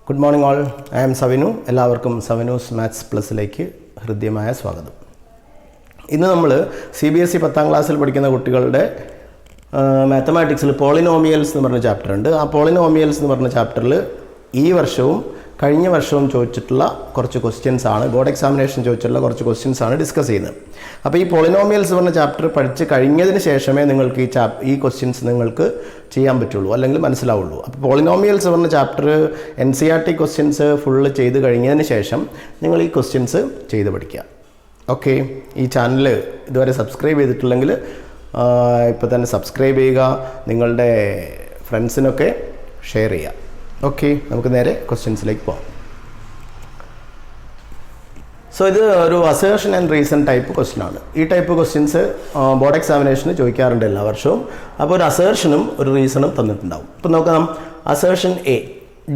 Good morning all. I am Savinu. എല്ലാവർക്കും Savinu's maths പ്ലസിലേക്ക് ഹൃദ്യമായ സ്വാഗതം. ഇന്ന് നമ്മൾ CBSE 10ാം ക്ലാസ്സിൽ പഠിക്കുന്ന കുട്ടികളുടെ മാത്തമാറ്റിക്സിൽ പോളിനോമിയൽസ് എന്ന് പറഞ്ഞ ചാപ്റ്റർ ഉണ്ട്. ആ പോളിനോമിയൽസ് എന്ന് പറഞ്ഞ ചാപ്റ്ററിൽ ഈ വർഷവും കഴിഞ്ഞ വർഷവും ചോദിച്ചിട്ടുള്ള കുറച്ച് ക്വസ്റ്റ്യൻസ് ആണ്, ബോർഡ് എക്സാമിനേഷൻ ചോദിച്ചിട്ടുള്ള കുറച്ച് ക്വസ്റ്റ്യൻസ് ആണ് ഡിസ്കസ് ചെയ്യുന്നത്. അപ്പോൾ ഈ പോളിനോമിയൽസ് പറഞ്ഞ ചാപ്റ്റർ പഠിച്ച് കഴിഞ്ഞതിന് ശേഷമേ നിങ്ങൾക്ക് ഈ ക്വസ്റ്റ്യൻസ് നിങ്ങൾക്ക് ചെയ്യാൻ പറ്റുള്ളൂ, അല്ലെങ്കിൽ മനസ്സിലാവുള്ളൂ. അപ്പോൾ പോളിനോമിയൽസ് പറഞ്ഞ ചാപ്റ്റർ NCERT ക്വസ്റ്റ്യൻസ് ഫുള്ള് ചെയ്ത് കഴിഞ്ഞതിന് ശേഷം നിങ്ങൾ ഈ ക്വസ്റ്റ്യൻസ് ചെയ്ത് പഠിക്കുക. ഓക്കെ, ഈ ചാനൽ ഇതുവരെ സബ്സ്ക്രൈബ് ചെയ്തിട്ടില്ലെങ്കിൽ ഇപ്പോൾ തന്നെ സബ്സ്ക്രൈബ് ചെയ്യുക, നിങ്ങളുടെ ഫ്രണ്ട്സിനൊക്കെ ഷെയർ ചെയ്യുക. ഓക്കെ, നമുക്ക് നേരെ ക്വസ്റ്റ്യൻസിലേക്ക് പോകാം. സോ ഇത് ഒരു assertion and reason type question ആണ്. ഈ ടൈപ്പ് ക്വസ്റ്റ്യൻസ് ബോർഡ് എക്സാമിനേഷന് ചോദിക്കാറുണ്ട് എല്ലാ വർഷവും. അപ്പോൾ ഒരു അസേർഷനും ഒരു റീസണും തന്നിട്ടുണ്ടാവും. ഇപ്പോൾ നോക്കാം. Assertion A,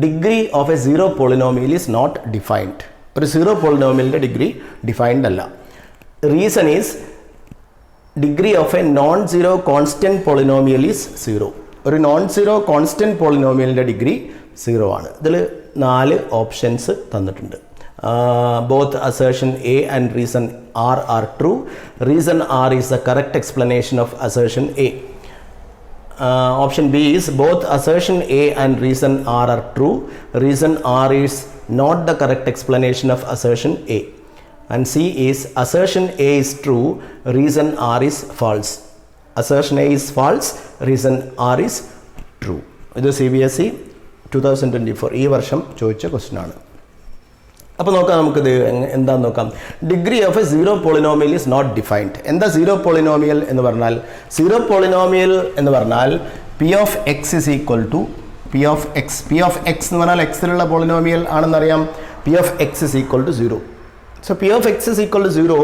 degree of a zero polynomial is not defined. ഒരു സീറോ പോളിനോമിയലിൻ്റെ ഡിഗ്രി ഡിഫൈൻഡ് അല്ല. Reason is degree of a non zero constant polynomial is zero. ഒരു നോൺ സീറോ കോൺസ്റ്റൻറ്റ് പോളിനോമിയലിൻ്റെ ഡിഗ്രി 0 ആണ്. ഇതിൽ 4 ഓപ്ഷൻസ് തന്നിട്ടുണ്ട്. Both assertion A and reason R are true. Reason R is the correct explanation of assertion A. Option B is both assertion A and reason R are true. Reason R is not the correct explanation of assertion A. And C is assertion A is true, reason R is false. Assertion A is false, reason R is true. ഇത് CBSE 2024 ഈ വർഷം ചോദിച്ച question ആണ്. അപ്പോൾ നോക്കാം, നമുക്കിത് എന്താണെന്ന് നോക്കാം. Degree of a zero polynomial is not defined. എന്താ സീറോ പോളിനോമിയൽ എന്ന് പറഞ്ഞാൽ? സീറോ പോളിനോമിയൽ എന്ന് പറഞ്ഞാൽ P of x is equal to P of x. P of x എന്ന് പറഞ്ഞാൽ എക്സിലുള്ള പോളിനോമിയൽ ആണെന്നറിയാം. P of x is equal to 0. So P of x is equal to 0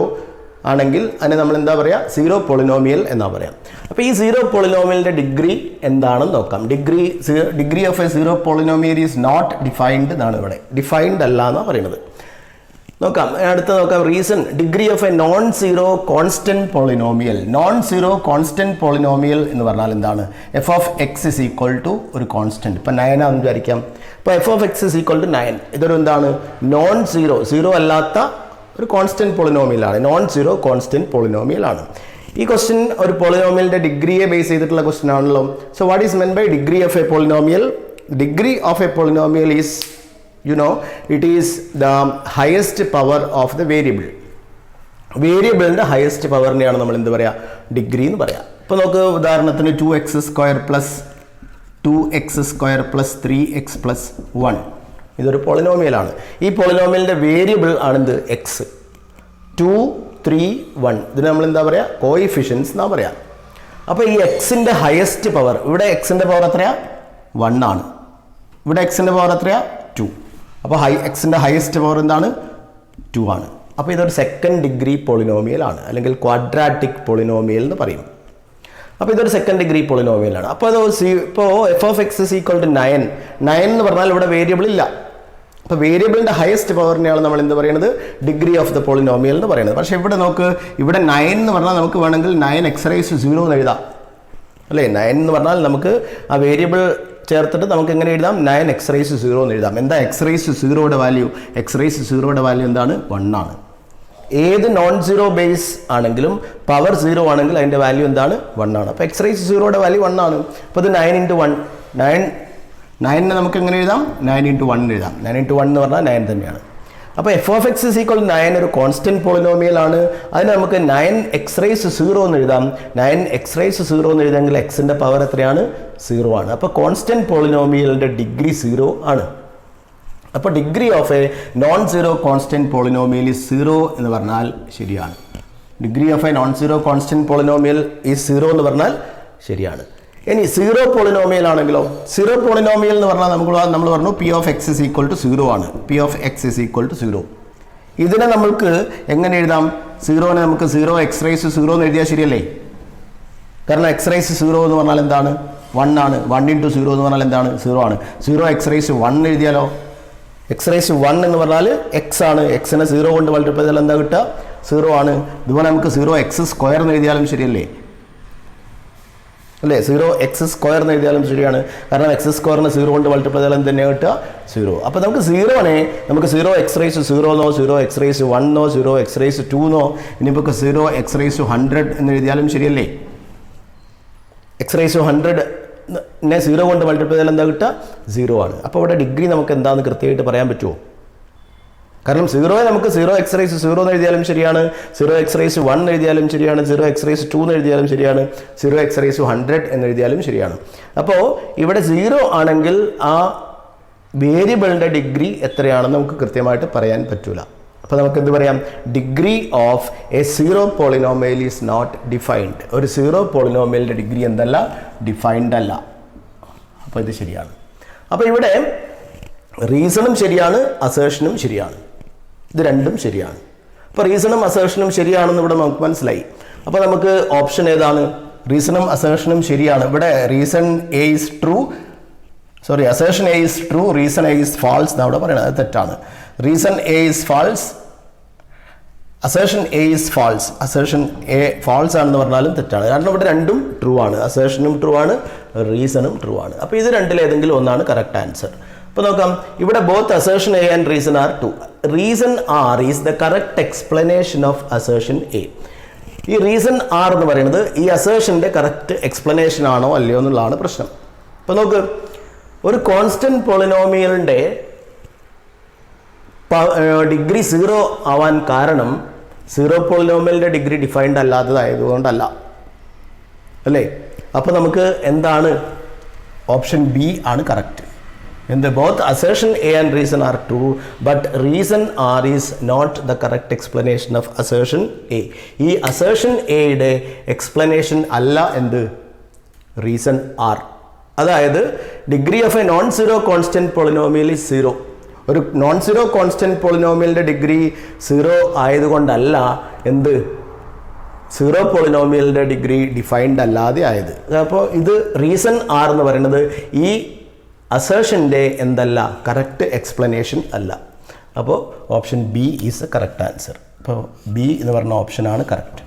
ആണെങ്കിൽ അതിനെ നമ്മൾ എന്താ പറയുക? സീറോ പോളിനോമിയൽ എന്നാ പറയാം. അപ്പോൾ ഈ സീറോ പോളിനോമിയലിൻ്റെ ഡിഗ്രി എന്താണെന്ന് നോക്കാം. Degree of a zero polynomial is not defined എന്നാണ് ഇവിടെ. ഡിഫൈൻഡ് അല്ല എന്നാണ് പറയുന്നത്. നോക്കാം, അടുത്ത നോക്കാം. Reason, degree of a non zero constant polynomial. Non zero constant polynomial എന്ന് പറഞ്ഞാൽ എന്താണ്? F of X is equal to ഒരു കോൺസ്റ്റൻറ്റ്. ഇപ്പം 9 ആണെന്ന് വിചാരിക്കാം. ഇപ്പോൾ F of X is equal to 9. ഇതൊരു എന്താണ്? നോൺ സീറോ, സീറോ അല്ലാത്ത ഒരു കോൺസ്റ്റൻറ്റ് പോളിനോമിയലാണ്. നോൺ സീറോ കോൺസ്റ്റൻറ്റ് പോളിനോമിയലാണ്. ഈ ക്വസ്റ്റ്യൻ ഒരു പോളിനോമിയലിൻ്റെ ഡിഗ്രിയെ ബേസ് ചെയ്തിട്ടുള്ള ക്വസ്റ്റ്യൻ ആണല്ലോ. So what is meant by degree of a polynomial? Degree of a polynomial is, it is the highest power of the variable. വേരിയബിളിൻ്റെ ഹയസ്റ്റ് പവറിനെയാണ് നമ്മൾ എന്ത് പറയുക? ഡിഗ്രി എന്ന് പറയാം. ഇപ്പോൾ നമുക്ക് ഉദാഹരണത്തിന് 2x² plus 2x² plus 3x plus 1 ഇതൊരു പോളിനോമിയലാണ്. ഈ പോളിനോമിയലിൻ്റെ വേരിയബിൾ ആണെന്ത്? എക്സ്. 2, 3, 1 ഇതിന് നമ്മൾ എന്താ പറയുക? കോയിഫിഷ്യൻസ് എന്നാ പറയാം. അപ്പോൾ ഈ എക്സിൻ്റെ ഹയസ്റ്റ് പവർ, ഇവിടെ എക്സിൻ്റെ പവർ എത്രയാ? 1 ആണ്. ഇവിടെ എക്സിൻ്റെ പവർ എത്രയാ? 2. അപ്പോൾ എക്സിൻ്റെ ഹയസ്റ്റ് പവർ എന്താണ്? 2 ആണ്. അപ്പോൾ ഇതൊരു സെക്കൻഡ് ഡിഗ്രി പോളിനോമിയൽ ആണ്, അല്ലെങ്കിൽ ക്വാഡ്രാറ്റിക് പോളിനോമിയൽ എന്ന് പറയും. അപ്പോൾ ഇതൊരു സെക്കൻഡ് ഡിഗ്രി പോളിനോമിയലാണ്. അപ്പോൾ അത് ഇപ്പോൾ F of X is equal to 9 എന്ന് പറഞ്ഞാൽ ഇവിടെ വേരിയബിൾ ഇല്ല. അപ്പോൾ വേരിയബിളിൻ്റെ ഹയസ്റ്റ് പവറിനെയാണ് നമ്മൾ എന്ത് പറയുന്നത്? ഡിഗ്രി ഓഫ് ദ പോളിനോമിയൽ എന്ന് പറയുന്നത്. പക്ഷേ ഇവിടെ നോക്ക്, ഇവിടെ 9 എന്ന് പറഞ്ഞാൽ നമുക്ക് വേണമെങ്കിൽ 9x⁻0 എന്ന് എഴുതാം, അല്ലേ? 9 എന്ന് പറഞ്ഞാൽ നമുക്ക് ആ വേരിയബിൾ ചേർത്തിട്ട് നമുക്ക് എങ്ങനെ എഴുതാം? 9x⁻0 എന്ന് എഴുതാം. എന്താ x⁻0യുടെ വാല്യൂ? x⁻0യുടെ വാല്യൂ എന്താണ്? 1 ആണ്. ഏത് നോൺ സീറോ ബേസ് ആണെങ്കിലും പവർ 0 ആണെങ്കിൽ അതിൻ്റെ വാല്യൂ എന്താണ്? 1 ആണ്. അപ്പോൾ x⁻0യുടെ വാല്യൂ 1 ആണ്. അപ്പോൾ ഇത് 9 × 1, 9 നമുക്ക് എങ്ങനെ എഴുതാം? 9 × 1 എഴുതാം. 9 × 1 എന്ന് പറഞ്ഞാൽ 9 തന്നെയാണ്. അപ്പോൾ F of X is equal 9 ഒരു കോൺസ്റ്റൻറ്റ് പോളിനോമിയൽ ആണ്. അതിന് നമുക്ക് 9x⁻0 എന്ന് എഴുതാം. 9x⁻0 എന്ന് എഴുതാമെങ്കിൽ എക്സിൻ്റെ പവർ എത്രയാണ്? 0 ആണ്. അപ്പോൾ കോൺസ്റ്റൻറ്റ് പോളിനോമിയലിൻ്റെ ഡിഗ്രി 0 ആണ്. അപ്പോൾ degree of a non zero constant polynomial is 0 എന്ന് പറഞ്ഞാൽ ശരിയാണ്. Degree of a non zero constant polynomial is 0 എന്ന് പറഞ്ഞാൽ ശരിയാണ്. ഇനി സീറോ പോളിനോമിയൽ ആണെങ്കിലോ? സീറോ പോളിനോമിയൽ എന്ന് പറഞ്ഞാൽ നമ്മൾ പറഞ്ഞു P of x is equal to 0 ആണ്. P of x is equal to 0. ഇതിനെ നമ്മൾക്ക് എങ്ങനെ എഴുതാം? 0നെ നമുക്ക് 0x⁻0 എന്ന് എഴുതിയാൽ ശരിയല്ലേ? കാരണം x⁻0 എന്ന് പറഞ്ഞാൽ എന്താണ്? 1 ആണ്. 1 × 0 എന്ന് പറഞ്ഞാൽ എന്താണ്? 0 ആണ്. 0x⁻1 എഴുതിയാലോ? x⁻1 എന്ന് പറഞ്ഞാൽ x ആണ്. എക്സിനെ 0 കൊണ്ട് മൾട്ടിപ്ലൈ ചെയ്താൽ എന്താ കിട്ടുക? 0 ആണ്. ഇതുപോലെ നമുക്ക് 0x² എന്ന് എഴുതിയാലും ശരിയല്ലേ? അല്ലേ? 0x² എന്ന് എഴുതിയാലും ശരിയാണ്, കാരണം x² 0 കൊണ്ട് മൾട്ടിപ്ലൈ ചെയ്താലും തന്നെ കിട്ടുക 0. അപ്പോൾ നമുക്ക് 0നെ നമുക്ക് 0x⁻0 എന്നോ 0x⁻1 എന്നോ 0x⁻2 എന്നോ ഇനിയിപ്പോൾ 0x⁻100 എന്ന് എഴുതിയാലും ശരിയല്ലേ? x⁻100 നെ 0 കൊണ്ട് മൾട്ടിപ്ലൈ ചെയ്താൽ എന്താ കിട്ടുക? 0 ആണ്. അപ്പോൾ ഇവിടെ ഡിഗ്രി നമുക്ക് എന്താണെന്ന് കൃത്യമായിട്ട് പറയാൻ പറ്റുമോ? കാരണം 0യെ നമുക്ക് 0x⁻0 എന്ന് എഴുതിയാലും ശരിയാണ്, 0x⁻1 എന്ന് എഴുതിയാലും ശരിയാണ്, 0x⁻2 എന്ന് എഴുതിയാലും ശരിയാണ്, 0x⁻100 എന്ന് എഴുതിയാലും ശരിയാണ്. അപ്പോൾ ഇവിടെ 0 ആണെങ്കിൽ ആ വേരിയബിളിൻ്റെ ഡിഗ്രി എത്രയാണെന്ന് നമുക്ക് കൃത്യമായിട്ട് പറയാൻ പറ്റൂല. അപ്പോൾ നമുക്ക് എന്ത് പറയാം? Degree of a 0 polynomial is not defined. ഒരു 0 പോളിനോമിയലിൻ്റെ ഡിഗ്രി എന്തല്ല? ഡിഫൈൻഡ് അല്ല. അപ്പോൾ ഇത് ശരിയാണ്. അപ്പോൾ ഇവിടെ റീസണും ശരിയാണ്, അസേഷനും ശരിയാണ്. ഇത് രണ്ടും ശരിയാണ്. അപ്പോൾ റീസണും അസേഷനും ശരിയാണെന്ന് ഇവിടെ നമുക്ക് മനസ്സിലായി. അപ്പോൾ നമുക്ക് ഓപ്ഷൻ ഏതാണ്? റീസണും അസേഷനും ശരിയാണ്. ഇവിടെ reason A is true, sorry assertion A is true, reason A is false എന്നാണ് അവിടെ പറയുന്നത്. അത് തെറ്റാണ്. Reason A is false, assertion A is false. Assertion A false ആണെന്ന് പറഞ്ഞാലും തെറ്റാണ്. കാരണം ഇവിടെ രണ്ടും ട്രൂ ആണ്. അസേഷനും ട്രൂ ആണ്, റീസണും ട്രൂ ആണ്. അപ്പോൾ ഇത് രണ്ടിലേതെങ്കിലും ഒന്നാണ് കറക്റ്റ് ആൻസർ. അപ്പോൾ നോക്കാം, ഇവിടെ both assertion A and reason are true. Reason are is the correct explanation of assertion A. ഈ റീസൺ ആർ എന്ന് പറയുന്നത് ഈ അസേഷൻ്റെ കറക്റ്റ് എക്സ്പ്ലനേഷൻ ആണോ അല്ലയോ എന്നുള്ളതാണ് പ്രശ്നം. അപ്പോൾ നോക്ക്, ഒരു കോൺസ്റ്റന്റ് പോളിനോമിയലിൻ്റെ ഡിഗ്രി 0 ആവാൻ കാരണം 0 പോളിനോമിയലിൻ്റെ ഡിഗ്രി ഡിഫൈൻഡ് അല്ലാത്തതായതുകൊണ്ടല്ല, അല്ലേ? അപ്പോൾ നമുക്ക് എന്താണ്? ഓപ്ഷൻ ബി ആണ് കറക്റ്റ്. എന്ത്? Both assertion A and reason are true, but reason are is not the correct explanation of assertion A. ഈ അസേഷൻ എയുടെ എക്സ്പ്ലനേഷൻ അല്ല എന്ത്? Reason are. അതായത് degree of a non 0 constant polynomial is 0. ഒരു non 0 constant പോളിനോമിയലിൻ്റെ degree 0 ആയതുകൊണ്ടല്ല എന്ത്? 0 പോളിനോമിയലിൻ്റെ degree defined അല്ലാതെ ആയത്. അപ്പോൾ ഇത് റീസൺ ആർ എന്ന് പറയുന്നത് ഈ അസേഷൻ്റെ എന്തല്ല? കറക്റ്റ് എക്സ്പ്ലനേഷൻ അല്ല. അപ്പോൾ option B is A correct answer. അപ്പോൾ ബി എന്ന് പറഞ്ഞ ഓപ്ഷനാണ് കറക്റ്റ്.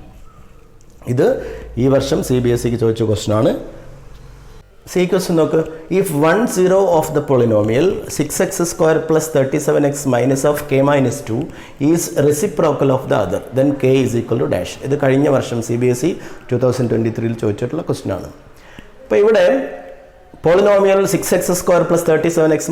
ഇത് ഈ വർഷം CBSEക്ക് ചോദിച്ച ക്വസ്റ്റ്യനാണ്. സി ക്വസ്റ്റ്യൻ നോക്ക്. If 1 0 of the polynomial 6x² + 37x - k-2 is reciprocal of the other, then k = dash. ഇത് കഴിഞ്ഞ വർഷം CBSE 2023 ചോദിച്ചിട്ടുള്ള ക്വസ്റ്റ്യനാണ്. അപ്പോൾ ഇവിടെ പോളിനോമിയൽ 6x² + 37x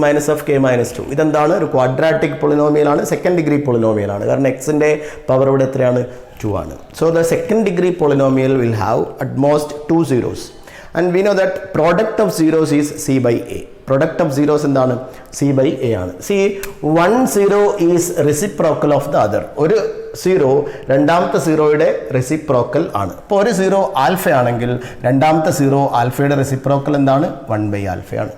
- k-2 ഇതെന്താണ്? ഒരു ക്വാഡ്രാറ്റിക് പോളിനോമിയലാണ്, സെക്കൻഡ് ഡിഗ്രി പോളിനോമിയലാണ്. കാരണം എക്സിൻ്റെ പവർ ഇവിടെ എത്രയാണ്? 2 ആണ്. So the second degree polynomial will have at most 2 zeros. And we know that product of zeros is c/a. Product of zeros എന്താണ്? c/a ആണ്. See, 1 0 is reciprocal of the other. ഒരു 0 രണ്ടാമത്തെ 0യുടെ റെസിപ്രോക്കൽ ആണ്. അപ്പോൾ ഒരു 0 ആൽഫ ആണെങ്കിൽ രണ്ടാമത്തെ 0 ആൽഫയുടെ റെസിപ്രോക്കൽ എന്താണ്? 1/α ആണ്,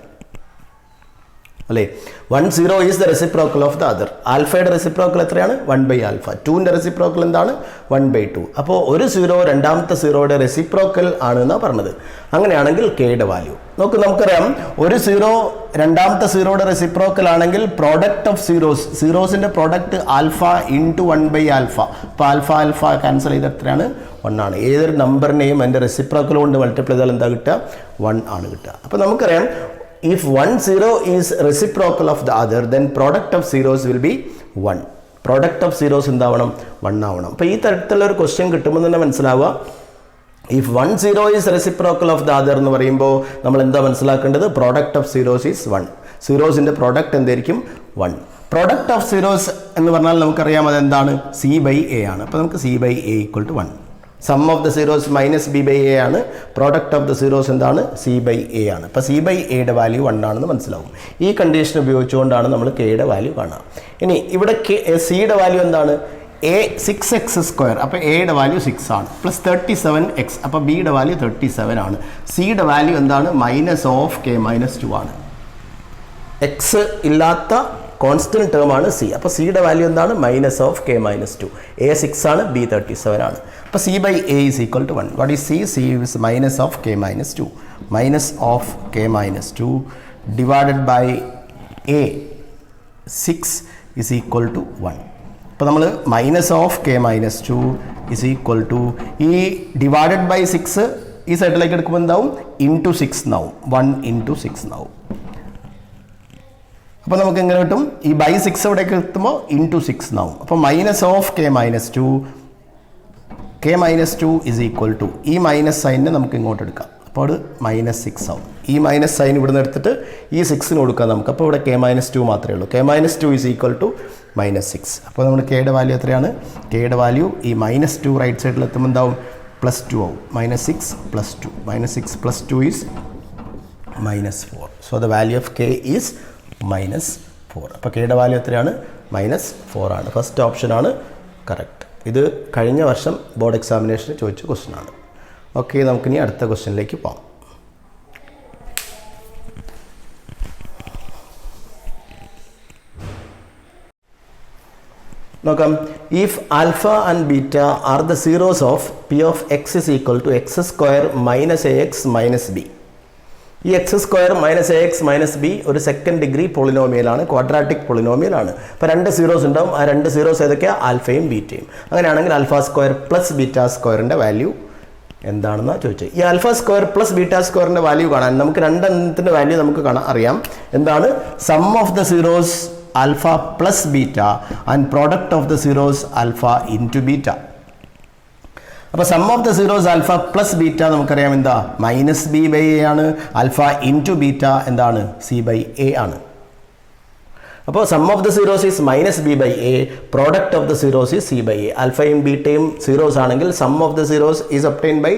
അല്ലേ? 1 0 is the reciprocal of the other. ആൽഫയുടെ റെസിപ്രോക്കൽ എത്രയാണ്? 1/α. 2ൻ്റെ റെസിപ്രോക്കൽ എന്താണ്? 1/2. അപ്പോൾ ഒരു 0 രണ്ടാമത്തെ 0യുടെ റെസിപ്രോക്കൽ ആണ് എന്നാണ് പറഞ്ഞത്. അങ്ങനെയാണെങ്കിൽ കെയുടെ വാല്യൂ നോക്ക്. നമുക്കറിയാം ഒരു 0 രണ്ടാമത്തെ 0യുടെ റെസിപ്രോക്കൽ ആണെങ്കിൽ പ്രോഡക്റ്റ് ഓഫ് സീറോസിൻ്റെ പ്രോഡക്റ്റ് ആൽഫ ഇൻറ്റു 1/α. അപ്പോൾ ആൽഫ ക്യാൻസൽ ചെയ്ത് എത്രയാണ്? 1 ആണ്. ഏതൊരു നമ്പറിനെയും അതിൻ്റെ റെസിപ്രോക്കൽ കൊണ്ട് മൾട്ടിപ്ലൈ ചെയ്താൽ എന്താ കിട്ടുക? 1 ആണ് കിട്ടുക. അപ്പോൾ നമുക്കറിയാം if 1 0 is reciprocal of the other, then product of zeros will be 1. Product of zeros എന്താവണം? 1 ആവണം. അപ്പോൾ ഈ തരത്തിലുള്ള ഒരു ക്വസ്റ്റ്യൻ കിട്ടുമ്പോൾ തന്നെ മനസ്സിലാവുക, if 1 0 is reciprocal of the other എന്ന് പറയുമ്പോൾ നമ്മൾ എന്താ മനസ്സിലാക്കേണ്ടത്? Product of zeros is 1. സീറോസിൻ്റെ പ്രോഡക്റ്റ് എന്തായിരിക്കും? 1. പ്രോഡക്റ്റ് ഓഫ് സീറോസ് എന്ന് പറഞ്ഞാൽ നമുക്കറിയാം അതെന്താണ്? c/a ആണ്. അപ്പോൾ നമുക്ക് c/a = 1. Sum of the zeros minus b/a ആണ്. പ്രോഡക്റ്റ് ഓഫ് ദ സീറോസ് എന്താണ്? c/a ആണ്. അപ്പോൾ c/aയുടെ വാല്യൂ 1 ആണെന്ന് മനസ്സിലാവും. ഈ കണ്ടീഷൻ ഉപയോഗിച്ചുകൊണ്ടാണ് നമ്മൾ കെയുടെ വാല്യൂ കാണുക. ഇനി ഇവിടെ സിയുടെ വാല്യൂ എന്താണ്? a 6x². അപ്പോൾ എയുടെ വാല്യൂ 6 ആണ്, പ്ലസ് 37x. അപ്പോൾ ബിയുടെ വാല്യൂ 37 ആണ്. സിയുടെ വാല്യൂ എന്താണ്? -k-2 ആണ്. എക്സ് ഇല്ലാത്ത കോൺസ്റ്റന്റ് ടേം ആണ് സി. അപ്പോൾ സിയുടെ വാല്യൂ എന്താണ്? -k-2. a 6 ആണ്, b 37 ആണ്. അപ്പോൾ c/a = 1. What is c? c is -k-2. -k-2 divided by a 6 = 1. അപ്പോൾ നമ്മൾ -k-2 ഈ ഡിവൈഡഡ് ബൈ 6 ഈ സൈഡിലേക്ക് എടുക്കുമ്പോൾ എന്താവും ഇൻറ്റു 6 എന്നാവും 1 into 6 എന്നാവും. അപ്പോൾ നമുക്ക് എങ്ങനെ കിട്ടും ഈ ബൈ 6 ഇവിടേക്ക് എത്തുമ്പോൾ ഇൻറ്റു 6 എന്നാവും. അപ്പോൾ minus of k minus 2 is equal to ഈ മൈനസ് സൈനിനെ നമുക്ക് ഇങ്ങോട്ട് എടുക്കാം. അപ്പോൾ അത് -6 ആവും. ഈ മൈനസ് സൈൻ ഇവിടെ നിന്ന് എടുത്തിട്ട് ഈ 6ന് കൊടുക്കാം നമുക്ക്. അപ്പോൾ ഇവിടെ k-2 മാത്രമേ ഉള്ളൂ. k-2 is equal to -6. അപ്പോൾ നമ്മൾ കെയുടെ വാല്യൂ എത്രയാണ്? കെയുടെ വാല്യൂ ഈ -2 റൈറ്റ് സൈഡിൽ എത്തുമ്പോൾ എന്താവും +2 ആവും. -6 + 2 -6 + 2 is -4. So the value of k is -4. അപ്പോൾ കെയുടെ വാല്യൂ എത്രയാണ്? -4 ആണ്. ഫസ്റ്റ് ഓപ്ഷൻ ആണ് കറക്റ്റ്. ഇത് കഴിഞ്ഞ വർഷം ബോർഡ് എക്സാമിനേഷന് ചോദിച്ച ക്വസ്റ്റ്യൻ ആണ്. ഓക്കെ, നമുക്കിനി അടുത്ത ക്വസ്റ്റ്യനിലേക്ക് പോകാം. നോക്കാം. If alpha and beta are the zeros of P of X is equal to x² - ax - b. ഈ x² - ax - b ഒരു സെക്കൻഡ് ഡിഗ്രി പോളിനോമിയലാണ്, ക്വാഡ്രാറ്റിക് പോളിനോമിയലാണ്. അപ്പോൾ 2 സീറോസ് ഉണ്ടാവും. ആ 2 സീറോസ് ഏതൊക്കെയാണ്? ആൽഫയും ബീറ്റയും. അങ്ങനെയാണെങ്കിൽ α² + β² വാല്യൂ എന്താണെന്നാണ് ചോദിച്ചത്. ഈ α² + β² വാല്യൂ കാണാൻ നമുക്ക് രണ്ടെണ്ണത്തിൻ്റെ വാല്യൂ നമുക്ക് അറിയാം. എന്താണ്? Sum of the zeros alpha + beta and product of the zeros alpha into beta. അപ്പോൾ sum of the zeros alpha + beta നമുക്കറിയാം എന്താ? -b/a ആണ്. ആൽഫ ഇൻറ്റു ബീറ്റ എന്താണ്? c/a ആണ്. അപ്പോൾ sum of the zeros is -b/a, product of the zeros is c/a. ആൽഫയും ബീറ്റയും zeros ആണെങ്കിൽ sum of the zeros is obtained by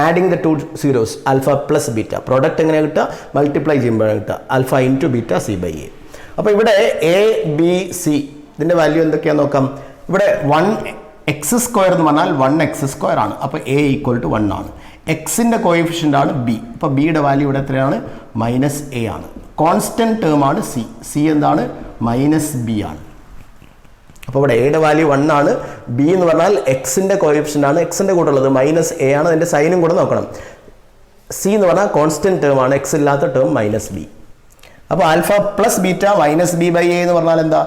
adding the 2 zeros alpha + beta. പ്രോഡക്റ്റ് എങ്ങനെ കിട്ടുക? മൾട്ടിപ്ലൈ ചെയ്യുമ്പോഴാണ് കിട്ടുക. Alpha into beta c/a. അപ്പോൾ ഇവിടെ a b c ഇതിൻ്റെ വാല്യൂ എന്തൊക്കെയാണെന്ന് നോക്കാം. ഇവിടെ 1x² എന്ന് പറഞ്ഞാൽ 1x² ആണ്. അപ്പോൾ a = 1 ആണ്. എക്സിൻ്റെ കോഎഫിഷ്യൻ്റ് ആണ് b. അപ്പോൾ ബിയുടെ വാല്യൂ ഇവിടെ എത്രയാണ്? -a ആണ്. കോൺസ്റ്റൻറ്റ് ടേം ആണ് c എന്താണ്? -b ആണ്. അപ്പോൾ ഇവിടെ എയുടെ വാല്യൂ 1 ആണ്. b എന്ന് പറഞ്ഞാൽ എക്സിൻ്റെ കോഎഫിഷ്യൻ്റ് ആണ്. എക്സിൻ്റെ കൂടെ ഉള്ളത് -a ആണ്. അതിൻ്റെ സൈനും കൂടെ നോക്കണം. c എന്ന് പറഞ്ഞാൽ കോൺസ്റ്റൻറ്റ് ടേം ആണ്. എക്സ് ഇല്ലാത്ത ടേം -b. അപ്പോൾ ആൽഫ + ബീറ്റ -b/a എന്ന് പറഞ്ഞാൽ എന്താ?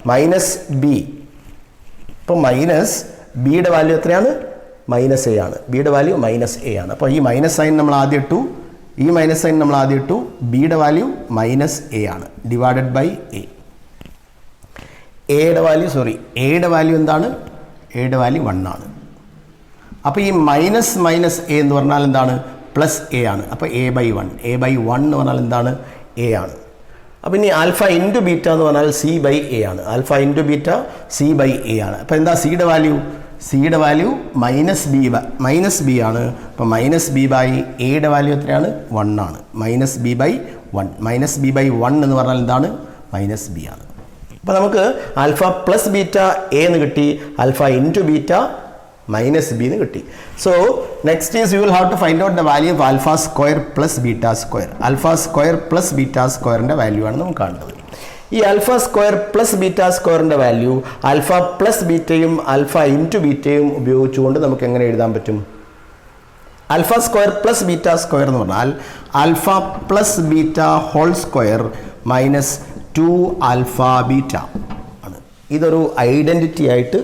-b. അപ്പോൾ ബിയുടെ വാല്യൂ എത്രയാണ്? -a ആണ്. ബിയുടെ വാല്യൂ -a ആണ്. അപ്പോൾ ഈ മൈനസ് സൈൻ നമ്മൾ ആദ്യം ഇട്ടു. ബിയുടെ വാല്യൂ -a ആണ് ഡിവൈഡഡ് ബൈ a. എയുടെ വാല്യൂ എന്താണ്? എയുടെ വാല്യൂ 1 ആണ്. അപ്പോൾ ഈ -a എന്ന് പറഞ്ഞാൽ എന്താണ്? +a ആണ്. അപ്പോൾ a/1 എന്ന് പറഞ്ഞാൽ എന്താണ്? a ആണ്. അപ്പോൾ ഇനി ആൽഫ ഇൻറ്റു ബീറ്റ എന്ന് പറഞ്ഞാൽ c/a ആണ്. ആൽഫ ഇൻറ്റു ബീറ്റ c/a ആണ്. അപ്പോൾ എന്താ സിയുടെ വാല്യൂ? സിയുടെ വാല്യൂ -b ആണ്. അപ്പോൾ -b/aയുടെ വാല്യൂ എത്രയാണ്? 1 ആണ്. -b/1 എന്ന് പറഞ്ഞാൽ എന്താണ്? -b ആണ്. അപ്പോൾ നമുക്ക് ആൽഫ + ബീറ്റ a എന്ന് കിട്ടി. ആൽഫ ഇൻറ്റു ബീറ്റ -b എന്ന് കിട്ടി. So next is you will have to find out the value of α² + β². α² + β²ൻ്റെ വാല്യൂ ആണ് നമുക്ക് കാണുന്നത്. ഈ α² + β²ൻ്റെ വാല്യൂ ആൽഫ + ബീറ്റയും ആൽഫ ഇൻറ്റു ബീറ്റയും ഉപയോഗിച്ചുകൊണ്ട് നമുക്ക് എങ്ങനെ എഴുതാൻ പറ്റും? α² + β² എന്ന് പറഞ്ഞാൽ ആൽഫ + ബീറ്റ ഹോൾ² -2α β ആണ്. ഇതൊരു ഐഡൻറ്റിറ്റി ആയിട്ട്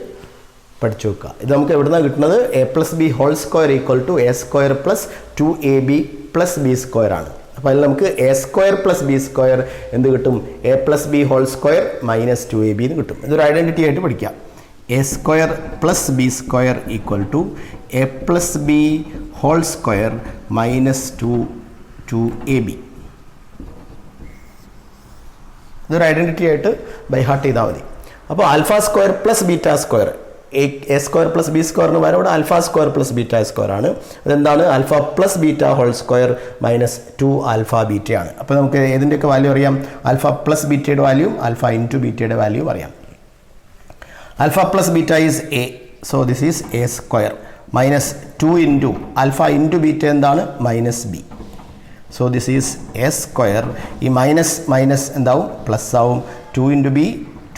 പഠിച്ചു വെക്കുക. ഇത് നമുക്ക് എവിടെ നിന്നാണ് കിട്ടുന്നത്? a + b whole square = a² + 2ab + b² ആണ്. അപ്പോൾ അതിൽ നമുക്ക് a² + b² എന്ത് കിട്ടും? a + b whole square -2ab എന്ന് കിട്ടും. ഇതൊരു ഐഡൻറ്റിറ്റി ആയിട്ട് പഠിക്കാം. a² + b² = a + b whole square -2ab. ഇതൊരു ഐഡൻറ്റിറ്റി ആയിട്ട് ബൈ ഹാർട്ട് ചെയ്താൽ മതി. അപ്പോൾ α² + β², a² + b² എന്ന് പറയുമ്പോൾ α² + β² ആണ്. അതെന്താണ്? ആൽഫ + ബീറ്റ ഹോൾ സ്ക്വയർ -2α β ആണ്. അപ്പോൾ നമുക്ക് ഏതിൻ്റെയൊക്കെ വാല്യൂ അറിയാം? ആൽഫ + ബീറ്റയുടെ വാല്യൂ, ആൽഫ ഇൻറ്റു ബീറ്റയുടെ വാല്യൂ അറിയാം. Alpha + beta is a. So this is a² -2 into alpha into beta എന്താണ്? -b. So this is a². ഈ മൈനസ് എന്താവും? പ്ലസ് ആവും. 2 × b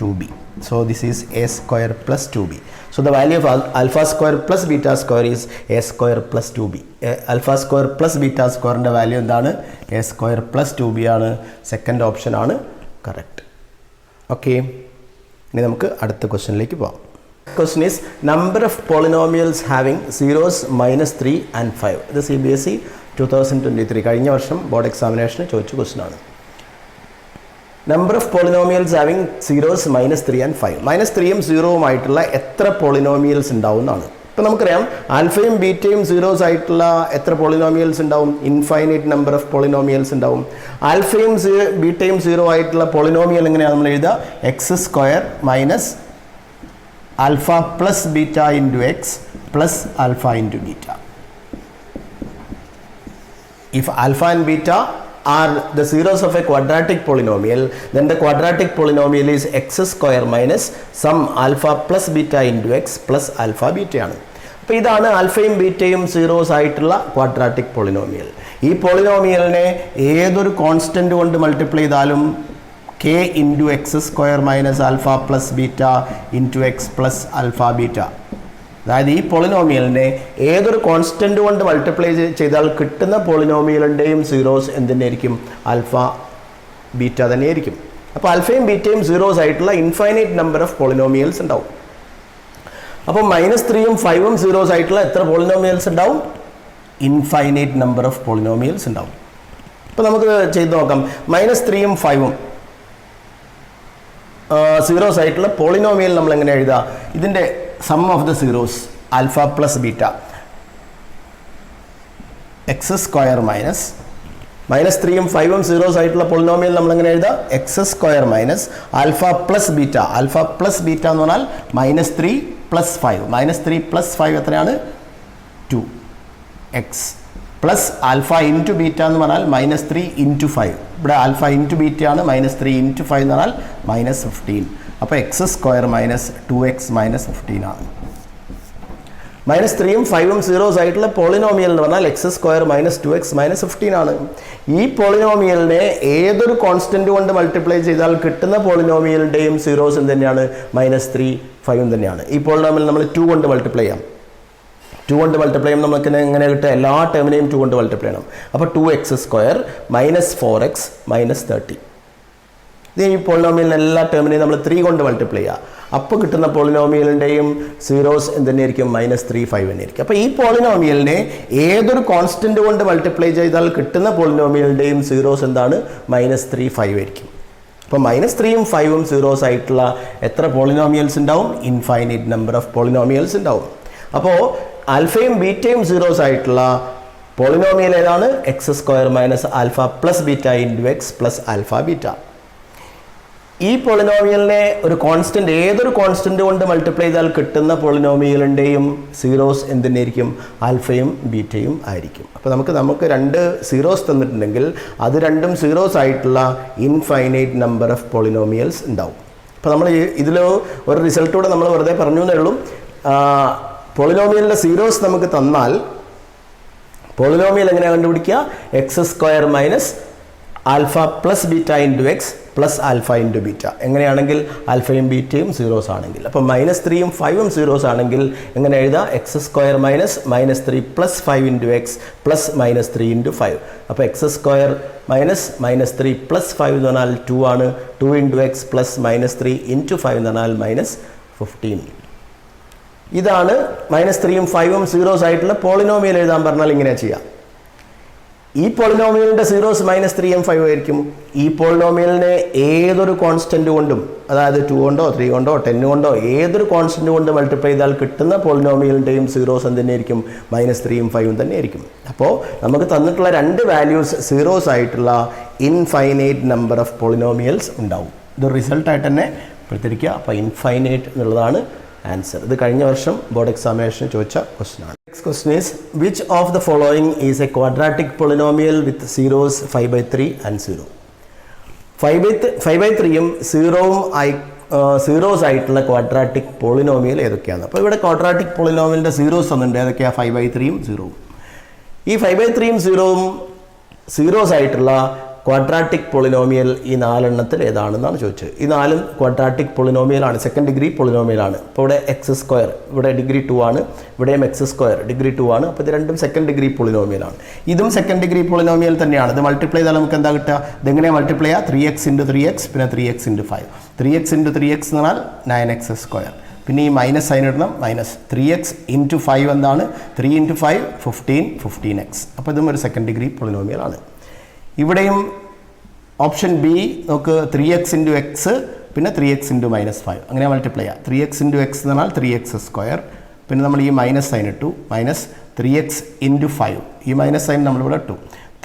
2b. So this is a² + 2b. So the value of α² + β² is a² + 2b. α² + β² value എന്താണ്? a² + 2b ആണ്. Second option ആണ് correct. Okay, ഇനി നമുക്ക് അടുത്ത ക്വസ്റ്റ്യനിലേക്ക് പോകാം. Question is number of polynomials having zeros -3 and 5. ഇത് CBSE 2023 കഴിഞ്ഞ വർഷം ബോർഡ് എക്സാമിനേഷന് ചോദിച്ച ക്വസ്റ്റൻ ആണ്. Number of polynomials having zeros -3 and 5. -3 ഉം 0 ആയിട്ടുള്ള എത്ര പോളിനോമിയൽസ് ഉണ്ടാവും എന്നാണ്. ഇപ്പം നമുക്കറിയാം ആൽഫയും ബീറ്റയും സീറോസ് ആയിട്ടുള്ള എത്ര പോളിനോമിയൽസ് ഉണ്ടാവും? ഇൻഫൈനൈറ്റ് നമ്പർ ഓഫ് പോളിനോമിയൽസ് ഉണ്ടാവും. ആൽഫയും ബീറ്റയും 0 ആയിട്ടുള്ള പോളിനോമിയൽ എങ്ങനെയാണ് നമ്മൾ എഴുതുക? x² minus alpha plus beta into x plus alpha into beta. If alpha and beta are the zeros of a quadratic polynomial, then the quadratic polynomial is x² minus some alpha plus beta into x plus alpha beta ആണ്. അപ്പോൾ ഇതാണ് ആൽഫയും ബീറ്റയും zeros ആയിട്ടുള്ള quadratic polynomial. ഈ പോളിനോമിയലിനെ ഏതൊരു constant കൊണ്ട് multiply ചെയ്താലും k into x² minus alpha plus beta into x plus alpha beta, അതായത് ഈ പോളിനോമിയലിനെ ഏതൊരു കോൺസ്റ്റന്റ് കൊണ്ട് മൾട്ടിപ്ലൈ ചെയ്താൽ കിട്ടുന്ന പോളിനോമിയലിൻ്റെയും സീറോസ് എന്തിനായിരിക്കും? ആൽഫ ബീറ്റ തന്നെയായിരിക്കും. അപ്പോൾ ആൽഫയും ബീറ്റയും സീറോസ് ആയിട്ടുള്ള ഇൻഫൈനൈറ്റ് നമ്പർ ഓഫ് പോളിനോമിയൽസ് ഉണ്ടാവും. അപ്പോൾ -3 ഉം 5 ഉം സീറോസ് ആയിട്ടുള്ള എത്ര പോളിനോമിയൽസ് ഉണ്ടാവും? ഇൻഫൈനൈറ്റ് നമ്പർ ഓഫ് പോളിനോമിയൽസ് ഉണ്ടാവും. അപ്പോൾ നമുക്ക് ചെയ്ത് നോക്കാം. -3 ഉം 5 ഉം സീറോസ് ആയിട്ടുള്ള പോളിനോമിയൽ നമ്മൾ എങ്ങനെ എഴുതുക? ഇതിൻ്റെ sum of the zeros alpha plus beta x² minus -3 ഉം 5 ഉം സീറോസ് ആയിട്ടുള്ള പോളിനോമിയൽ നമ്മൾ എങ്ങനെ എഴുതുക? x² minus alpha plus beta. Alpha plus beta എന്ന് പറഞ്ഞാൽ -3 പ്ലസ് 5. -3 പ്ലസ് 5 എത്രയാണ്? 2x plus alpha into beta എന്ന് പറഞ്ഞാൽ -3 ഇൻറ്റു 5. ഇവിടെ ആൽഫ ഇൻറ്റു ബീറ്റ ആണ്. -3 ഇൻറ്റു 5 എന്ന് പറഞ്ഞാൽ -15. അപ്പോൾ x² മൈനസ് 2x മൈനസ് 15 ആണ്. -3 ഉം 5 ഉം സീറോസ് ആയിട്ടുള്ള പോളിനോമിയൽ എന്ന് പറഞ്ഞാൽ x² മൈനസ് 2x മൈനസ് 15 ആണ്. ഈ പോളിനോമിയലിനെ ഏതൊരു കോൺസ്റ്റന്റ് കൊണ്ട് മൾട്ടിപ്ലൈ ചെയ്താൽ കിട്ടുന്ന പോളിനോമിയലിൻ്റെയും സീറോസ് എന്ത് തന്നെയാണ്? -3, 5 തന്നെയാണ്. ഈ പോളിനോമിയൽ നമ്മൾ 2 കൊണ്ട് മൾട്ടിപ്ലൈ ചെയ്യാം. 2 കൊണ്ട് മൾട്ടിപ്ലൈ ചെയ്യുമ്പോൾ നമുക്ക് എങ്ങനെ കിട്ടുക? എല്ലാ ടേമിനെയും 2 കൊണ്ട് മൾട്ടിപ്ലൈ ചെയ്യണം. അപ്പോൾ 2x² മൈനസ് 4x മൈനസ് 30. ഇത് ഈ പോളിനോമിയലിന് എല്ലാ ടേമിനെയും നമ്മൾ 3 കൊണ്ട് മൾട്ടിപ്ലൈ ചെയ്യുക. അപ്പോൾ കിട്ടുന്ന പോളിനോമിയലിൻ്റെയും സീറോസ് എന്തിനായിരിക്കും? -3, 5 തന്നെയായിരിക്കും. അപ്പോൾ ഈ പോളിനോമിയലിനെ ഏതൊരു കോൺസ്റ്റന്റ് കൊണ്ട് മൾട്ടിപ്ലൈ ചെയ്താൽ കിട്ടുന്ന പോളിനോമിയലിൻ്റെയും സീറോസ് എന്താണ്? -3, 5 ആയിരിക്കും. അപ്പോൾ -3 ഉം 5 ഉം സീറോസ് ആയിട്ടുള്ള എത്ര പോളിനോമിയൽസ് ഉണ്ടാവും? ഇൻഫൈനൈറ്റ് നമ്പർ ഓഫ് പോളിനോമിയൽസ് ഉണ്ടാവും. അപ്പോൾ ആൽഫയും ബീറ്റയും സീറോസ് ആയിട്ടുള്ള പോളിനോമിയൽ ഏതാണ്? x² minus alpha plus beta into x plus alpha beta. ഈ പോളിനോമിയലിനെ ഒരു കോൺസ്റ്റന്റ് ഏതൊരു കോൺസ്റ്റന്റ് കൊണ്ട് മൾട്ടിപ്ലൈ ചെയ്താൽ കിട്ടുന്ന പോളിനോമിയലിൻ്റെയും സീറോസ് എന്തിനായിരിക്കും? ആൽഫയും ബീറ്റയും ആയിരിക്കും. അപ്പോൾ നമുക്ക് 2 സീറോസ് തന്നിട്ടുണ്ടെങ്കിൽ അത് രണ്ടും സീറോസ് ആയിട്ടുള്ള ഇൻഫൈനൈറ്റ് നമ്പർ ഓഫ് പോളിനോമിയൽസ് ഉണ്ടാവും. അപ്പോൾ നമ്മൾ ഇതിൽ ഒരു റിസൾട്ടൂടെ നമ്മൾ വെറുതെ പറഞ്ഞു എന്നേ ഉള്ളൂ. പോളിനോമിയലിൻ്റെ സീറോസ് നമുക്ക് തന്നാൽ പോളിനോമിയൽ എങ്ങനെയാണ് കണ്ടുപിടിക്കുക? x² minus alpha plus beta into x plus alpha into beta. എങ്ങനെയാണെങ്കിൽ ആൽഫയും ബീറ്റയും സീറോസ് ആണെങ്കിൽ. അപ്പോൾ -3 ഉം 5 ഉം സീറോസ് ആണെങ്കിൽ എങ്ങനെ എഴുതാം? x² minus -3 plus 5 into x plus -3 into 5. അപ്പോൾ x² മൈനസ് -3 പ്ലസ് 5 എന്ന് പറഞ്ഞാൽ 2 ആണ്. 2 ഇൻറ്റു എക്സ് പ്ലസ് -3 ഇൻറ്റു 5 എന്ന് പറഞ്ഞാൽ -15. ഇതാണ് -3 ഉം 5 ഉം സീറോസ് ആയിട്ടുള്ള പോളിനോമിയൽ എഴുതാൻ പറഞ്ഞാൽ ഇങ്ങനെ ചെയ്യാം. ഈ പോളിനോമിയലിൻ്റെ സീറോസ് -3 ഉം 5 ആയിരിക്കും. ഈ പോളിനോമിയലിനെ ഏതൊരു കോൺസ്റ്റന്റ് കൊണ്ടും, അതായത് 2 കൊണ്ടോ 3 കൊണ്ടോ 10 കൊണ്ടോ ഏതൊരു കോൺസ്റ്റന്റ് കൊണ്ട് മൾട്ടിപ്ലൈ ചെയ്താൽ കിട്ടുന്ന പോളിനോമിയലിൻ്റെയും സീറോസ് എന്തിനായിരിക്കും? -3 ഉം 5 ഉം തന്നെയായിരിക്കും. അപ്പോൾ നമുക്ക് തന്നിട്ടുള്ള 2 വാല്യൂസ് സീറോസ് ആയിട്ടുള്ള ഇൻഫൈനൈറ്റ് നമ്പർ ഓഫ് പോളിനോമിയൽസ് ഉണ്ടാവും. ഇത് റിസൾട്ടായിട്ട് തന്നെ എടുത്തിരിക്കുക. അപ്പോൾ ഇൻഫൈനൈറ്റ് എന്നുള്ളതാണ് ആൻസർ. ഇത് കഴിഞ്ഞ വർഷം ബോർഡ് എക്സാമിനേഷന് ചോദിച്ച ക്വസ്റ്റൻ ആണ്. Next question is which of the following is A quadratic polynomial with zeros 5/3 and 0. 5/3 ഉം 0 ആയി സീറോസ് ആയിട്ടുള്ള ക്വാഡ്രാറ്റിക് പോളിനോമിയൽ ഏതൊക്കെയാണ്? അപ്പോൾ ഇവിടെ ക്വാഡ്രാറ്റിക് പോളിനോമിയലിൻ്റെ സീറോസ് തന്നിട്ടുണ്ട്. ഏതൊക്കെയാണ്? 5/3 ഉം 0 ഉം. ഈ 5/3 ഉം 0 ഉം സീറോസ് ആയിട്ടുള്ള ക്വാഡ്രാറ്റിക് പോളിനോമിയൽ ഈ 4 എണ്ണത്തിൽ ഏതാണെന്നാണ് ചോദിച്ചത്. ഈ 4 ക്വാഡ്രാറ്റിക് പോളിനോമിയലാണ്, സെക്കൻഡ് ഡിഗ്രി പോളിനോമിയലാണ്. ഇപ്പോൾ ഇവിടെ x², ഇവിടെ ഡിഗ്രി 2 ആണ്, ഇവിടെയും x² ഡിഗ്രി 2 ആണ്. അപ്പോൾ ഇത് രണ്ടും സെക്കൻഡ് ഡിഗ്രി പോളിനോമിയലാണ്. ഇതും സെക്കൻഡ് ഡിഗ്രി പോളിനോമിയൽ തന്നെയാണ്. ഇത് മൾട്ടിപ്ലൈ ചെയ്താൽ നമുക്ക് എന്താ കിട്ടുക? ഇതെങ്ങനെ മൾട്ടിപ്ലൈ ചെയ്യുക? 3x ഇൻറ്റു 3x പിന്നെ 3x into 5. 3x into 3x എന്ന് പറഞ്ഞാൽ 9x². പിന്നെ ഈ മൈനസ് സൈൻ ഇടണം, മൈനസ് 3x ഇൻറ്റു 5 എന്താണ് 3 ഇൻറ്റു 5 15x. അപ്പോൾ ഇതും ഒരു സെക്കൻഡ് ഡിഗ്രി പോളിനോമിയൽ ആണ്. ഇവിടെയും ഓപ്ഷൻ ബി നമുക്ക് 3x ഇൻറ്റു എക്സ് പിന്നെ 3x ഇൻറ്റു -5 അങ്ങനെ മൾട്ടിപ്ലൈ ചെയ്യാം. 3x ഇൻറ്റു എക്സ് എന്ന് പറഞ്ഞാൽ 3x², പിന്നെ നമ്മൾ ഈ മൈനസ് സൈൻ ഇട്ടു, മൈനസ് 3x ഇൻറ്റു 5, ഈ മൈനസ് സൈൻ നമ്മളിവിടെ ഇട്ടു,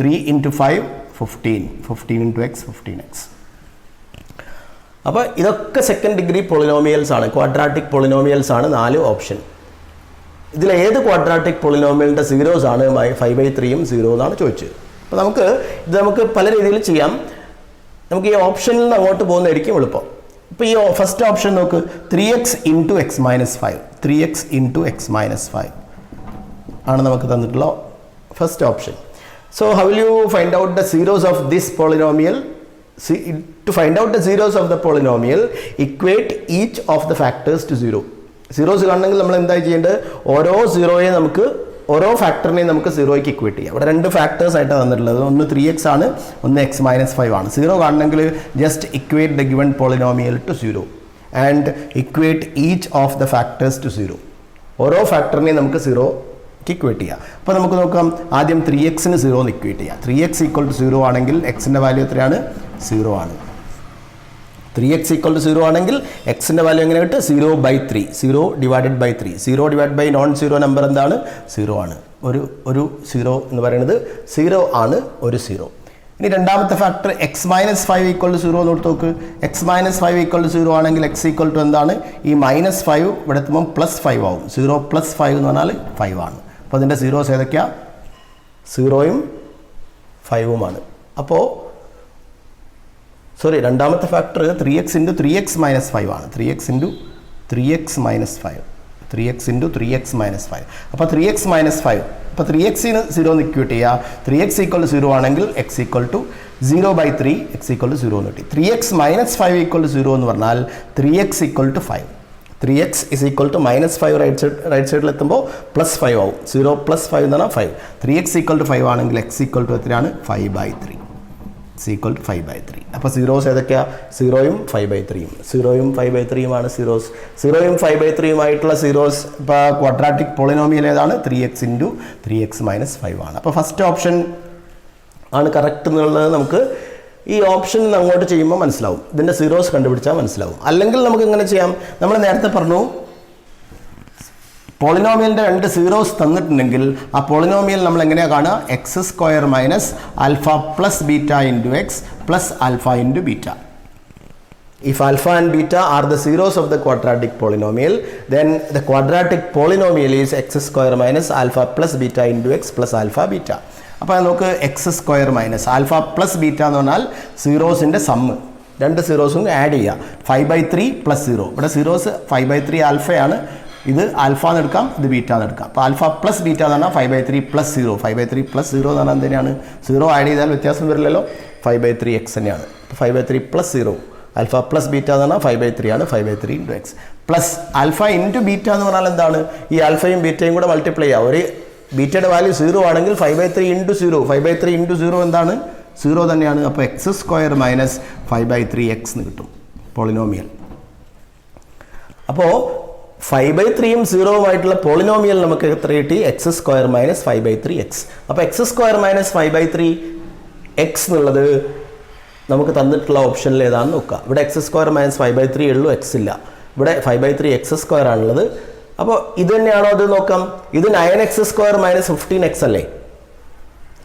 3 ഇൻറ്റു 5 15 ഇൻറ്റു എക്സ് 15x. അപ്പോൾ ഇതൊക്കെ സെക്കൻഡ് ഡിഗ്രി പോളിനോമിയൽസ് ആണ്, ക്വാഡ്രാറ്റിക് പോളിനോമിയൽസ് ആണ് 4 ഓപ്ഷൻ. ഇതിൽ ഏത് ക്വാഡ്രാറ്റിക് പോളിനോമിയലിൻ്റെ സീറോസ് ആണ് 5/3 0 എന്നാണ് ചോദിച്ചത്. അപ്പോൾ നമുക്ക് പല രീതിയിൽ ചെയ്യാം. നമുക്ക് ഈ ഓപ്ഷനിൽ നിന്ന് അങ്ങോട്ട് പോകുന്നതായിരിക്കും എളുപ്പം. ഇപ്പോൾ ഈ ഫസ്റ്റ് ഓപ്ഷൻ നോക്ക്, 3x into X minus 5, 3x into X minus 5 ആണ് നമുക്ക് തന്നിട്ടുള്ള first option. So how will you find out the zeros of this polynomial? See, to find out the zeros of the polynomial, equate each of the factors to 0. Zeros കാണണമെങ്കിൽ നമ്മൾ എന്താ ചെയ്യേണ്ടത്, ഓരോ ഫാക്ടറിനെയും നമുക്ക് 0ക്ക് equate ചെയ്യാം. ഇവിടെ 2 ഫാക്ടേഴ്സ് ആയിട്ടാണ് തന്നിട്ടുള്ളത്, ഒന്ന് 3x ആണ്, ഒന്ന് x - 5 ആണ്. 0 കാണണമെങ്കിൽ just equate the given polynomial to 0 and equate each of the factors to 0. ഓരോ ഫാക്ടറിനെയും നമുക്ക് 0 ഇക്വേറ്റ് ചെയ്യാം. അപ്പോൾ നമുക്ക് നോക്കാം, ആദ്യം 3xന് 0 എന്ന് ഇക്വേറ്റ് ചെയ്യാം. 3x = 0 ആണെങ്കിൽ എക്സിൻ്റെ വാല്യൂ എത്രയാണ്, 0 ആണ്. 3x = 0 ആണെങ്കിൽ എക്സിൻ്റെ വാല്യൂ എങ്ങനെ കിട്ടും, 0/3, 0 divided by 3. 0 divide by non zero number എന്താണ്, 0 ആണ്. ഒരു 0 എന്ന് പറയുന്നത് 0 ആണ്, ഒരു 0. ഇനി രണ്ടാമത്തെ ഫാക്ടർ x - 5 = 0 എന്ന് നോക്ക്. x - 5 = 0 ആണെങ്കിൽ x = എന്താണ്, ഈ -5 ഇവിടെ എത്തുമ്പോൾ +5 ആവും. 0 + 5 എന്ന് പറഞ്ഞാൽ 5 ആണ്. അപ്പോൾ അതിൻ്റെ സീറോസ് ഏതൊക്കെയാണ്, 0ഉം 5ഉമാണ്. അപ്പോൾ രണ്ടാമത്തെ ഫാക്ടർ 3x ഇൻറ്റു 3x - 5 ആണ്. 3x into 3x - 5, 3x into 3x - 5. അപ്പോൾ 3x - 5, അപ്പോൾ 3xന് 0 എന്ന് ഇക്വേറ്റ് ചെയ്യുക. 3x = 0 ആണെങ്കിൽ x = 0/3, x = 0 എന്ന് കിട്ടി. 3x - 5 = 0 എന്ന് പറഞ്ഞാൽ 3x = 5. 3x = -5 റൈറ്റ് സൈഡിൽ എത്തുമ്പോൾ +5 ആവും. 0 + 5 എന്ന് പറഞ്ഞാൽ 5. 3x = 5 ആണെങ്കിൽ x = എത്രയാണ്, 5/3. x = 5/3. അപ്പോൾ സീറോസ് ഏതൊക്കെയാണ്, 0ഉം 5/3ഉം. 0ഉം 5/3ഉമാണ് സീറോസ്. 0ഉം 5/3ഉമായിട്ടുള്ള സീറോസ് ഇപ്പോൾ ക്വാഡ്രാറ്റിക് പോളിനോമിയൽ ഏതാണ്, 3x ഇൻറ്റു 3x - 5 ആണ്. അപ്പോൾ ഫസ്റ്റ് ഓപ്ഷൻ ആണ് കറക്റ്റ് എന്നുള്ളത് നമുക്ക് ഈ ഓപ്ഷനിൽ നിന്ന് അങ്ങോട്ട് ചെയ്യുമ്പോൾ മനസ്സിലാവും, ഇതിൻ്റെ സീറോസ് കണ്ടുപിടിച്ചാൽ മനസ്സിലാവും. അല്ലെങ്കിൽ നമുക്ക് ഇങ്ങനെ ചെയ്യാം, നമ്മൾ നേരത്തെ പറഞ്ഞു പോളിനോമിയലിൻ്റെ 2 സീറോസ് തന്നിട്ടുണ്ടെങ്കിൽ ആ പോളിനോമിയൽ നമ്മൾ എങ്ങനെയാണ് കാണുക, x² - α + β into x plus alpha into beta. If alpha and beta are the zeros of the quadratic polynomial, then the quadratic polynomial is x² - alpha + beta into x plus alpha beta. അപ്പോൾ നമുക്ക് x² - alpha + beta എന്ന് പറഞ്ഞാൽ സീറോസിൻ്റെ sum, 2 സീറോസും add ചെയ്യുക. 5/3 + 0. ഇവിടെ zeros 5/3 ആൽഫയാണ്, ഇത് alpha എന്ന് എടുക്കാം, ഇത് ബീറ്റ എന്ന് എടുക്കാം. അപ്പോൾ ആൽഫ + ബീറ്റ എന്ന് പറഞ്ഞാൽ 5/3 + 0. 5/3 + 0 എന്ന് പറഞ്ഞാൽ എന്തിനാണ്, 0 ആഡ് ചെയ്താൽ വ്യത്യാസം വരില്ലല്ലോ, 5/3x തന്നെയാണ്. 5/3 + 0, ആൽഫ + ബീറ്റ എന്ന് പറഞ്ഞാൽ 5/3 ആണ്, 5/3 × x plus alpha into beta എന്ന് പറഞ്ഞാൽ എന്താണ്, ഈ ആൽഫയും ബീറ്റയും കൂടെ മൾട്ടിപ്ലൈ ചെയ്യുക. ഒരു ബീറ്റയുടെ വാല്യൂ 0 ആണെങ്കിൽ 5/3 × 0, 5/3 × 0 എന്താണ്, 0 തന്നെയാണ്. അപ്പോൾ x² - 5/3x എന്ന് കിട്ടും പോളിനോമിയൽ. അപ്പോൾ 5/3ഉം 0ഉമായിട്ടുള്ള പോളിനോമിയൽ നമുക്ക് എത്ര കിട്ടി, x² - 5/3x. അപ്പോൾ x² - 5/3x എന്നുള്ളത് നമുക്ക് തന്നിട്ടുള്ള ഓപ്ഷനിൽ ഏതാണെന്ന് നോക്കുക. ഇവിടെ x² - 5/3 ഉള്ളൂ, x ഇല്ല. ഇവിടെ 5/3x² ആണുള്ളത്. അപ്പോൾ ഇത് തന്നെയാണോ അത് നോക്കാം. ഇത് 9x² - 15x അല്ലേ,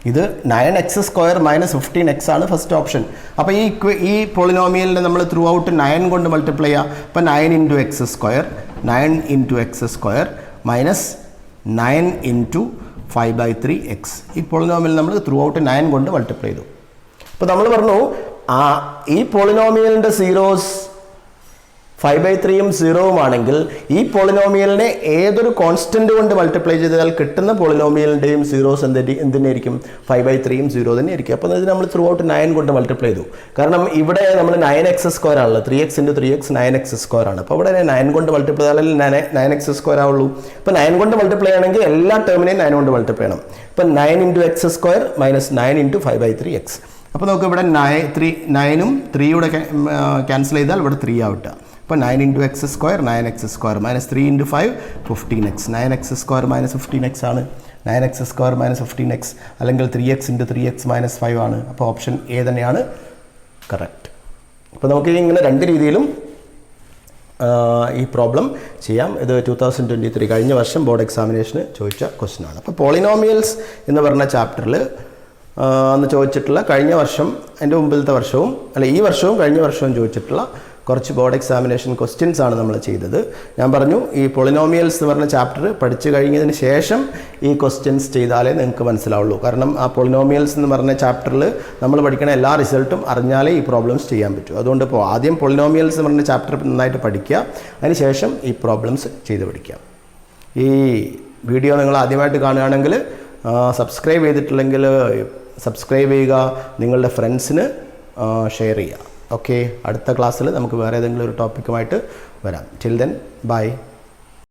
ഇത് 9x² - 15x ആണ് ഫസ്റ്റ് ഓപ്ഷൻ. അപ്പോൾ ഈ പോളിനോമിയലിനെ നമ്മൾ ത്രൂ ഔട്ട് 9 കൊണ്ട് മൾട്ടിപ്ലൈ ചെയ്യുക. അപ്പോൾ 9 × x², 9 × x² മൈനസ് 9 × 5/3x. ഈ പോളിനോമിയൽ നമ്മൾ ത്രൂ ഔട്ട് 9 കൊണ്ട് മൾട്ടിപ്ലൈ ചെയ്തു. അപ്പോൾ നമ്മൾ പറഞ്ഞു ഈ പോളിനോമിയലിൻ്റെ സീറോസ് 5/3ഉം 0ഉം ആണെങ്കിൽ ഈ പോളിനോമിയലിനെ ഏതൊരു കോൺസ്റ്റന്റ് കൊണ്ട് മൾട്ടിപ്ലൈ ചെയ്താൽ കിട്ടുന്ന പോളിനോമിയലിൻ്റെയും സീറോസ് എന്തിനായിരിക്കും, 5/3ഉം 0 തന്നെ ആയിരിക്കും. അപ്പോൾ ഇത് നമ്മൾ ത്രൂ ഔട്ട് 9 കൊണ്ട് മൾട്ടിപ്ലൈ ചെയ്തു. കാരണം ഇവിടെ നമ്മൾ 9x² ആണല്ലോ, 3x × 3x 9x² ആണ്. അപ്പോൾ ഇവിടെ 9 കൊണ്ട് മൾട്ടിപ്ലൈ ചെയ്താൽ 9x² ആവുള്ളൂ. അപ്പോൾ 9 കൊണ്ട് മൾട്ടിപ്ലൈ ആണെങ്കിൽ എല്ലാ ടേമിനെയും 9 കൊണ്ട് മൾട്ടിപ്ലൈ ചെയ്യണം. അപ്പോൾ 9 × x² മൈനസ് 9 × 5/3x. അപ്പോൾ നമുക്ക് ഇവിടെ 9ഉം 3യുടെ ക്യാൻസൽ ചെയ്താൽ ഇവിടെ 3 ആവട്ടെ. ഇപ്പോൾ 9 into X square 9x square minus 3 into 5 15x 9x square minus 15x ആണ്. 9x സ്ക്വയർ മൈനസ് 15x അല്ലെങ്കിൽ 3x ഇൻറ്റു 3x മൈനസ് 5 ആണ്. അപ്പോൾ ഓപ്ഷൻ എ തന്നെയാണ് കറക്റ്റ്. അപ്പോൾ നമുക്ക് ഇങ്ങനെ രണ്ട് രീതിയിലും ഈ പ്രോബ്ലം ചെയ്യാം. ഇത് 2023 കഴിഞ്ഞ വർഷം ബോർഡ് എക്സാമിനേഷന് ചോദിച്ച ക്വസ്റ്റ്യൻ ആണ്. അപ്പോൾ പോളിനോമിയൽസ് എന്ന് പറഞ്ഞ ചാപ്റ്ററിൽ അന്ന് ചോദിച്ചിട്ടുള്ള കഴിഞ്ഞ വർഷം അതിൻ്റെ മുമ്പിലത്തെ വർഷവും അല്ല ഈ വർഷവും കഴിഞ്ഞ വർഷവും ചോദിച്ചിട്ടുള്ള കുറച്ച് ബോർഡ് എക്സാമിനേഷൻ ക്വസ്റ്റ്യൻസ് ആണ് നമ്മൾ ചെയ്തത്. ഞാൻ പറഞ്ഞു ഈ പോളിനോമിയൽസ് എന്ന് പറഞ്ഞ ചാപ്റ്റർ പഠിച്ചു കഴിഞ്ഞതിന് ശേഷം ഈ ക്വസ്റ്റ്യൻസ് ചെയ്താലേ നിങ്ങൾക്ക് മനസ്സിലാവുള്ളൂ. കാരണം ആ പോളിനോമിയൽസ് എന്ന് പറഞ്ഞ ചാപ്റ്ററിൽ നമ്മൾ പഠിക്കുന്ന എല്ലാ റിസൾട്ടും അറിഞ്ഞാലേ ഈ പ്രോബ്ലംസ് ചെയ്യാൻ പറ്റൂ. അതുകൊണ്ട് ഇപ്പോൾ ആദ്യം പോളിനോമിയൽസ് എന്ന് പറഞ്ഞ ചാപ്റ്റർ നന്നായിട്ട് പഠിക്കുക, അതിന് ശേഷം ഈ പ്രോബ്ലംസ് ചെയ്ത് പഠിക്കുക. ഈ വീഡിയോ നിങ്ങൾ ആദ്യമായിട്ട് കാണുകയാണെങ്കിൽ സബ്സ്ക്രൈബ് ചെയ്തിട്ടില്ലെങ്കിൽ സബ്സ്ക്രൈബ് ചെയ്യുക, നിങ്ങളുടെ ഫ്രണ്ട്സിന് ഷെയർ ചെയ്യുക. ഓക്കെ, അടുത്ത ക്ലാസ്സിൽ നമുക്ക് വേറെ ഏതെങ്കിലും ഒരു ടോപ്പിക്കുമായിട്ട് വരാം. Till then bye.